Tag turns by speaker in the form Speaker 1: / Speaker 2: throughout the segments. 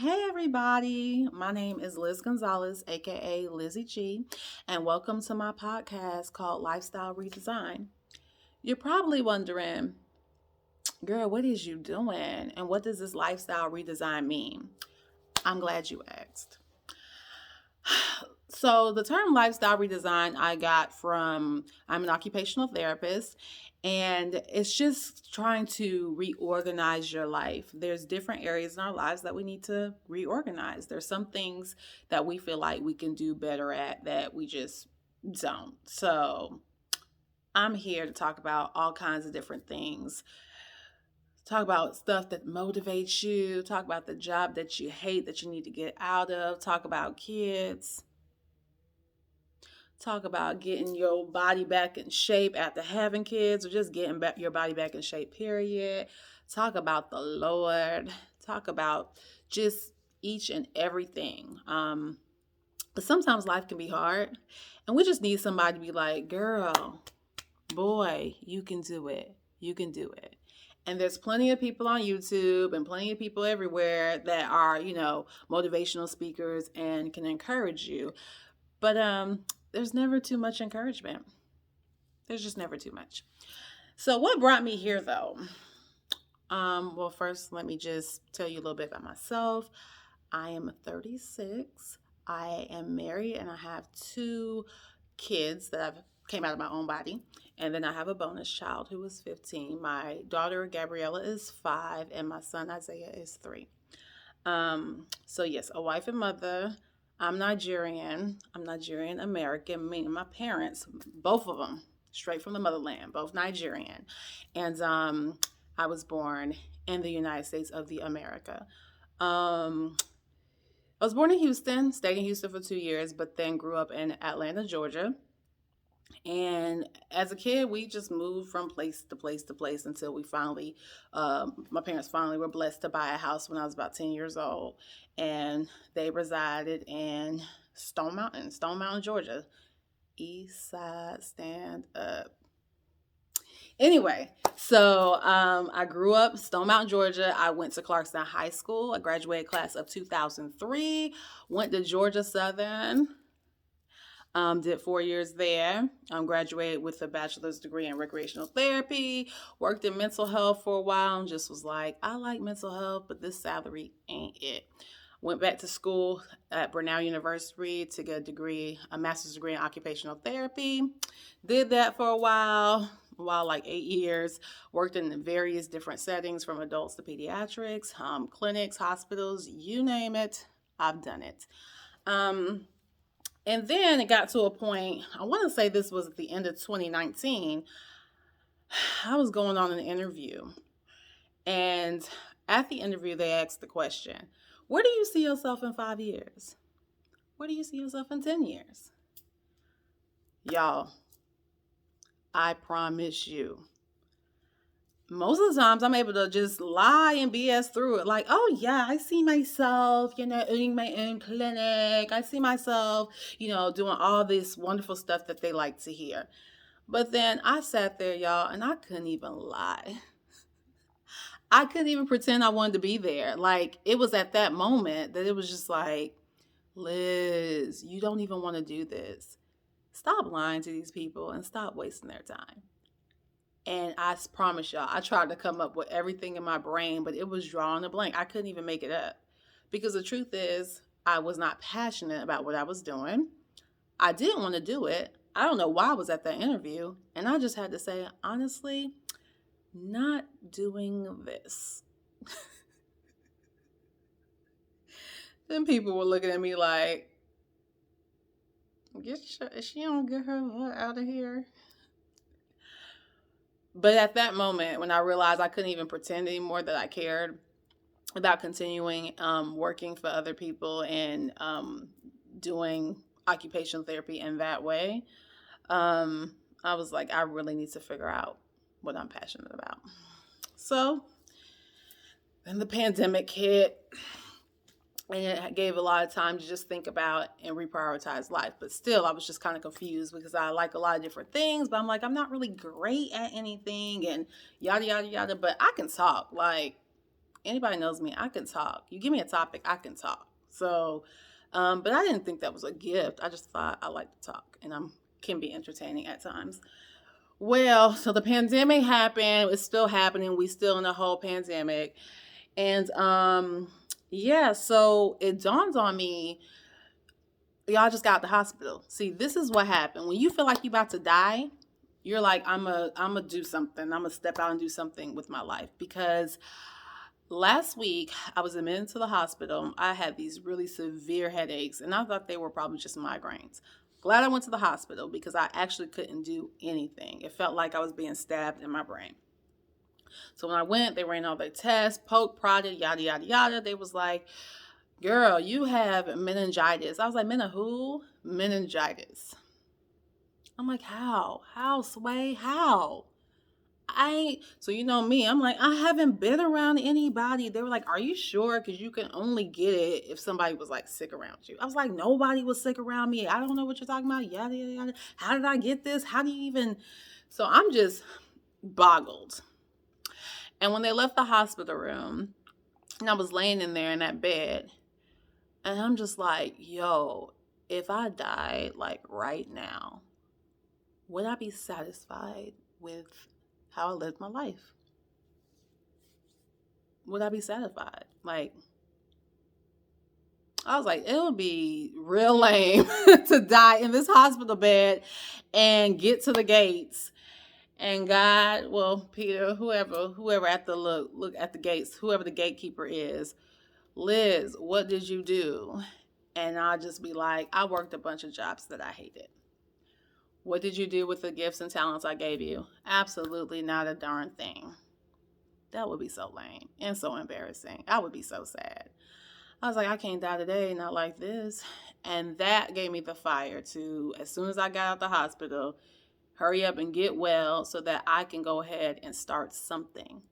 Speaker 1: Hey everybody, my name is Liz Gonzalez, aka Lizzie G, and welcome to my podcast called Lifestyle Redesign. You're probably wondering, girl, what is you doing? And what does this lifestyle redesign mean? I'm glad you asked. So, the term lifestyle redesign I got from I'm an occupational therapist, and it's just trying to reorganize your life. There's different areas in our lives that we need to reorganize. There's some things that we feel like we can do better at that we just don't. So, I'm here to talk about all kinds of different things. Talk about stuff that motivates you, talk about the job that you hate that you need to get out of, talk about kids, talk about getting your body back in shape after having kids or just getting back your body back in shape, period. Talk about the Lord. Talk about just each and everything. But sometimes life can be hard, and we just need somebody to be like, girl, boy, you can do it. You can do it. And there's plenty of people on YouTube and plenty of people everywhere that are, motivational speakers and can encourage you. But there's never too much encouragement. There's just never too much. So what brought me here though? Well, first let me just tell you a little bit about myself. I am 36. I am married and I have two kids that I've came out of my own body. And then I have a bonus child who is 15. My daughter Gabriella is 5 and my son Isaiah is 3. So yes, a wife and mother. I'm Nigerian. I'm Nigerian American, meaning my parents, both of them, straight from the motherland, both Nigerian. And I was born in the United States of the America. I was born in Houston, stayed in Houston for 2 years, but then grew up in Atlanta, Georgia. And as a kid, we just moved from place to place to place until we finally, my parents finally were blessed to buy a house when I was about 10 years old. And they resided in Stone Mountain, Georgia. East Side, stand up. Anyway, so I grew up Stone Mountain, Georgia. I went to Clarkston High School. I graduated class of 2003. Went to Georgia Southern. Did 4 years there. Graduated with a bachelor's degree in recreational therapy. Worked in mental health for a while and just was like, I like mental health, but this salary ain't it. Went back to school at Brenau University to get a master's degree in occupational therapy. Did that for a while, like 8 years. Worked in various different settings from adults to pediatrics, clinics, hospitals, you name it, I've done it. And then it got to a point, I want to say this was at the end of 2019. I was going on an interview. And at the interview, they asked the question, where do you see yourself in 5 years? Where do you see yourself in 10 years? Y'all, I promise you, most of the times I'm able to just lie and BS through it. Like, oh yeah, I see myself, owning my own clinic. I see myself, doing all this wonderful stuff that they like to hear. But then I sat there, y'all, and I couldn't even lie. I couldn't even pretend I wanted to be there. Like, it was at that moment that it was just like, Liz, you don't even want to do this. Stop lying to these people and stop wasting their time. And I promise y'all, I tried to come up with everything in my brain, but it was drawing a blank. I couldn't even make it up. Because the truth is, I was not passionate about what I was doing. I didn't want to do it. I don't know why I was at that interview. And I just had to say, honestly, not doing this. Then people were looking at me like, she don't get her butt out of here. But at that moment, when I realized I couldn't even pretend anymore that I cared about continuing working for other people and doing occupational therapy in that way, I was like, I really need to figure out what I'm passionate about. So then the pandemic hit. And it gave a lot of time to just think about and reprioritize life. But still, I was just kind of confused because I like a lot of different things, but I'm like, I'm not really great at anything and yada, yada, yada. But I can talk. Like, Anybody knows me, I can talk. You give me a topic, I can talk. So, but I didn't think that was a gift. I just thought I like to talk, and can be entertaining at times. Well, so the pandemic happened. It's still happening. We still in the whole pandemic. And yeah, so it dawned on me, y'all just got out the hospital. See, this is what happened. When you feel like you about to die, you're like, I'm a do something. I'm gonna step out and do something with my life. Because last week I was admitted to the hospital. I had these really severe headaches, and I thought they were probably just migraines. Glad I went to the hospital because I actually couldn't do anything. It felt like I was being stabbed in my brain. So when I went, they ran all their tests, poked, prodded, yada, yada, yada. They was like, girl, you have meningitis. I was like, who? Meningitis. I'm like, how? How, Sway? How? So you know me, I'm like, I haven't been around anybody. They were like, are you sure? Because you can only get it if somebody was like sick around you. I was like, nobody was sick around me. I don't know what you're talking about. Yada, yada, yada. How did I get this? How do you even? So I'm just boggled. And when they left the hospital room, and I was laying in there in that bed, and I'm just like, yo, if I died like right now, would I be satisfied with how I lived my life? Would I be satisfied? Like, I was like, it would be real lame to die in this hospital bed and get to the gates. And God, well, Peter, whoever at the look at the gates, whoever the gatekeeper is, Liz, what did you do? And I'll just be like, I worked a bunch of jobs that I hated. What did you do with the gifts and talents I gave you? Absolutely not a darn thing. That would be so lame and so embarrassing. I would be so sad. I was like, I can't die today, not like this. And that gave me the fire to, as soon as I got out the hospital, hurry up and get well so that I can go ahead and start something.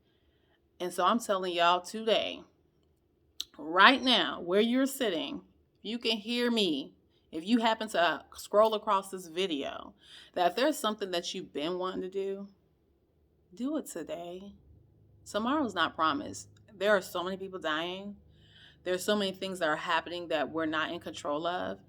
Speaker 1: And so I'm telling y'all today, right now, where you're sitting, you can hear me. If you happen to scroll across this video, that if there's something that you've been wanting to do it today. Tomorrow's not promised. There are so many people dying. There's so many things that are happening that we're not in control of.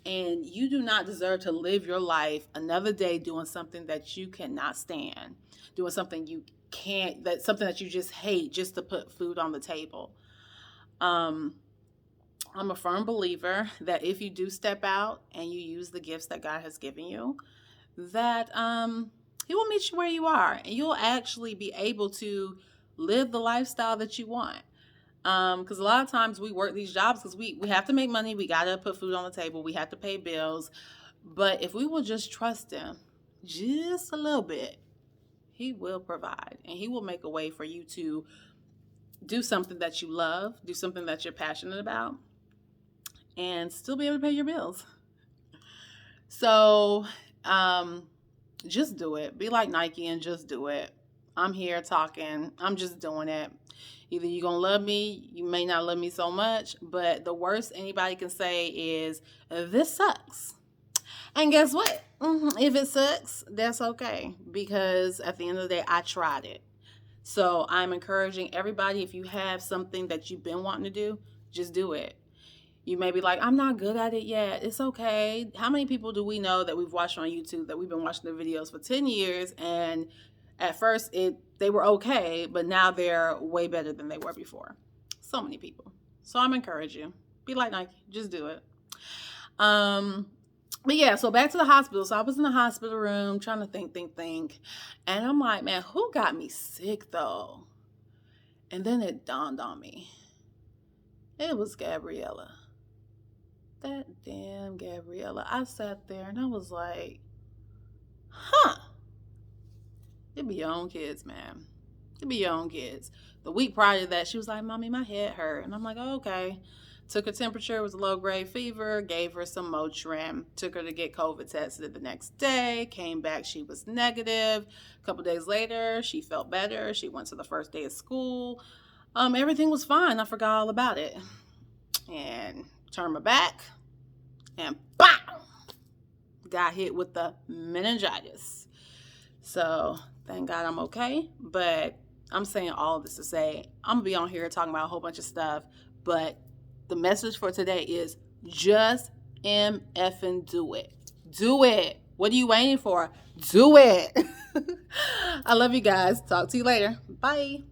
Speaker 1: And you do not deserve to live your life another day doing something that you cannot stand, doing something you can't, that's something that you just hate just to put food on the table. I'm a firm believer that if you do step out and you use the gifts that God has given you, that He will meet you where you are, and you'll actually be able to live the lifestyle that you want. Because a lot of times we work these jobs because we have to make money. We got to put food on the table. We have to pay bills. But if we will just trust Him just a little bit, He will provide, and He will make a way for you to do something that you love, do something that you're passionate about, and still be able to pay your bills. So just do it. Be like Nike and just do it. I'm here talking. I'm just doing it. Either you're going to love me, you may not love me so much, but the worst anybody can say is, this sucks. And guess what? If it sucks, that's okay, because at the end of the day, I tried it. So I'm encouraging everybody, if you have something that you've been wanting to do, just do it. You may be like, I'm not good at it yet. It's okay. How many people do we know that we've watched on YouTube that we've been watching the videos for 10 years, and at first they were okay, but now they're way better than they were before? So many people. So I'm encouraging you. Be like Nike. Just do it. But yeah, so back to the hospital. So I was in the hospital room trying to think. And I'm like, man, who got me sick though? And then it dawned on me. It was Gabriella. That damn Gabriella. I sat there and I was like, it be your own kids, man. It be your own kids. The week prior to that, she was like, Mommy, my head hurt. And I'm like, oh, okay. Took her temperature, it was a low-grade fever, gave her some Motrin, took her to get COVID tested the next day, came back, she was negative. A couple days later, she felt better. She went to the first day of school. Everything was fine. I forgot all about it. And turned my back, and BAM! Got hit with the meningitis. So thank God I'm okay, but I'm saying all of this to say I'm gonna be on here talking about a whole bunch of stuff, but the message for today is just MFing do it. Do it. What are you waiting for? Do it. I love you guys. Talk to you later. Bye.